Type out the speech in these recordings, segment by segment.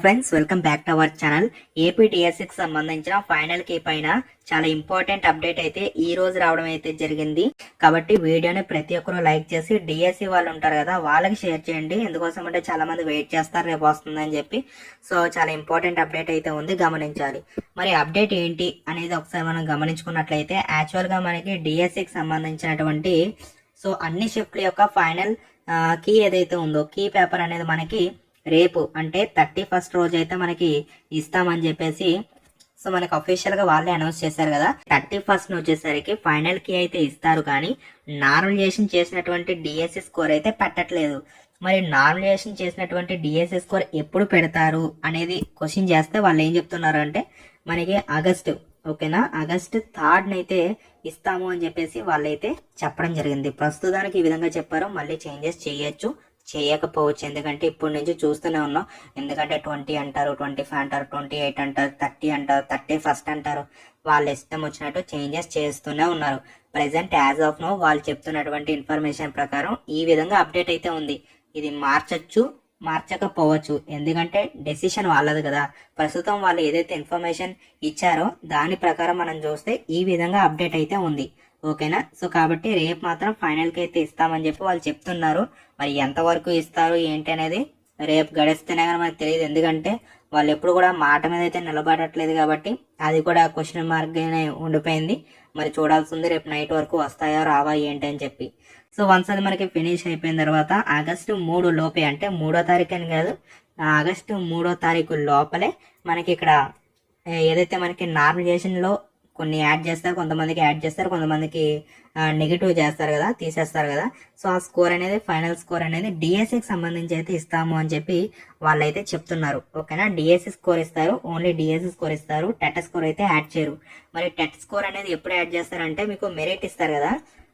Friends, welcome back to our channel. APTSC కి సంబంధించిన final కి పైన చాలా ఇంపార్టెంట్ అప్డేట్ అయితే ఈ రోజు రావడం అయితే జరిగింది. కాబట్టి వీడియోని ప్రతి ఒక్కరు లైక్ చేసి డిఎస్సి వాళ్ళు ఉంటారు కదా వాళ్ళకి షేర్ చేయండి. ఎందుకోసం అంటే చాలా మంది వెయిట్ చేస్తారు రేపు వస్తుందని చెప్పి. సో చాలా ఇంపార్టెంట్ అప్డేట్ అయితే ఉంది, గమనించాలి. మరి అప్డేట్ ఏంటి అనేది ఒకసారి మనం గమనించుకున్నట్లయితే యాక్చువల్ గా మనకి డిఎస్సికి సంబంధించినటువంటి సో అన్ని షిఫ్ట్ల యొక్క ఫైనల్ కీ ఏదైతే ఉందో కీ పేపర్ అనేది మనకి రేపు అంటే 31st రోజు అయితే మనకి ఇస్తామని చెప్పేసి సో మనకి అఫీషియల్ గా వాళ్ళే అనౌన్స్ చేశారు కదా. 31st వచ్చేసరికి ఫైనల్ కి అయితే ఇస్తారు, కానీ నార్మలైజేషన్ చేసినటువంటి డిఎస్సి స్కోర్ అయితే పెట్టట్లేదు. మరి నార్మలైజేషన్ చేసినటువంటి డిఎస్సి స్కోర్ ఎప్పుడు పెడతారు అనేది క్వశ్చన్ చేస్తే వాళ్ళు ఏం చెప్తున్నారు అంటే మనకి ఆగస్టు ఆగస్టు 3rd అయితే ఇస్తాము అని చెప్పేసి వాళ్ళైతే చెప్పడం జరిగింది. ప్రస్తుతానికి ఈ విధంగా చెప్పారు. మళ్ళీ చేంజెస్ చేయకపోవచ్చు, ఎందుకంటే ఇప్పటి నుంచి చూస్తూనే ఉన్నాం. ఎందుకంటే 20 అంటారు, 25 అంటారు, 28 అంటారు, 30 అంటారు, 31st అంటారు. వాళ్ళ ఇష్టం వచ్చినట్టు చేంజెస్ చేస్తూనే ఉన్నారు. ప్రెసెంట్ యాజ్ ఆఫ్ నో వాళ్ళు చెప్తున్నటువంటి ఇన్ఫర్మేషన్ ప్రకారం ఈ విధంగా అప్డేట్ అయితే ఉంది. ఇది మార్చకపోవచ్చు, ఎందుకంటే డెసిషన్ వాళ్ళది కదా. ప్రస్తుతం వాళ్ళు ఏదైతే ఇన్ఫర్మేషన్ ఇచ్చారో దాని ప్రకారం మనం చూస్తే ఈ విధంగా అప్డేట్ అయితే ఉంది. ఓకేనా. సో కాబట్టి రేపు మాత్రం ఫైనల్ కి అయితే ఇస్తామని చెప్పి వాళ్ళు చెప్తున్నారు. మరి ఎంతవరకు ఇస్తారు ఏంటి అనేది రేపు గడిస్తేనే కానీ మనకు తెలియదు. ఎందుకంటే వాళ్ళు ఎప్పుడు కూడా మాట మీద అయితే నిలబడట్లేదు కాబట్టి అది కూడా క్వశ్చన్ మార్క్ గానే ఉండిపోయింది. మరి చూడాల్సింది రేపు నైట్ వరకు వస్తాయా రావా ఏంటి అని చెప్పి. సో వన్స్ అది మనకి ఫినిష్ అయిపోయిన తర్వాత ఆగస్టు 3 లోపే, అంటే 3వ తారీఖు అని కాదు, ఆగస్టు 3వ తారీఖు లోపలే మనకి ఇక్కడ ఏదైతే మనకి నార్మలైజేషన్ లో కొన్ని యాడ్ చేస్తారు, కొంతమందికి యాడ్ చేస్తారు, కొంతమందికి నెగిటివ్ చేస్తారు కదా, తీసేస్తారు కదా. సో ఆ స్కోర్ అనేది ఫైనల్ స్కోర్ అనేది డిఎస్సికి సంబంధించి అయితే ఇస్తాము అని చెప్పి వాళ్ళైతే చెప్తున్నారు. ఓకేనా. డిఎస్సి స్కోర్ ఇస్తారు, ఓన్లీ డిఎస్సి స్కోర్ ఇస్తారు, టెట్ స్కోర్ అయితే యాడ్ చేయరు. మరి టెట్ స్కోర్ అనేది ఎప్పుడు యాడ్ చేస్తారంటే మీకు మెరిట్ ఇస్తారు కదా,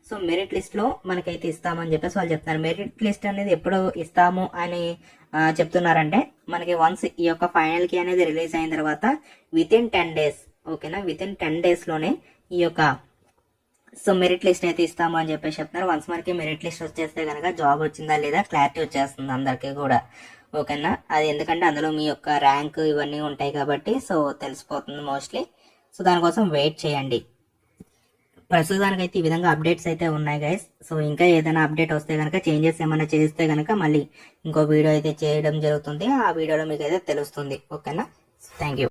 సో మెరిట్ లిస్ట్ లో మనకైతే ఇస్తామని చెప్పేసి వాళ్ళు చెప్తున్నారు. మెరిట్ లిస్ట్ అనేది ఎప్పుడు ఇస్తాము అని చెప్తున్నారంటే మనకి వన్స్ ఈ యొక్క ఫైనల్ కి అనేది రిలీజ్ అయిన తర్వాత వితిన్ 10 days, ఓకేనా, వితిన్ 10 days లోనే ఈ యొక్క సో మెరిట్ లిస్ట్ అయితే ఇస్తాము అని చెప్పేసి చెప్తున్నారు. వన్స్ మనకి మెరిట్ లిస్ట్ వచ్చేస్తే కనుక జాబ్ వచ్చిందా లేదా క్లారిటీ వచ్చేస్తుంది అందరికీ కూడా. ఓకేనా. అది ఎందుకంటే అందులో మీ యొక్క ర్యాంక్ ఇవన్నీ ఉంటాయి కాబట్టి సో తెలిసిపోతుంది మోస్ట్లీ. సో దానికోసం వెయిట్ చేయండి. ప్రస్తుతానికి అయితే ఈ విధంగా అప్డేట్స్ అయితే ఉన్నాయి గైస్. సో ఇంకా ఏదైనా అప్డేట్ వస్తే కనుక చేంజెస్ ఏమైనా చేస్తే కనుక మళ్ళీ ఇంకో వీడియో అయితే చేయడం జరుగుతుంది. ఆ వీడియోలో మీకు అయితే తెలుస్తుంది. ఓకేనా. Thank you.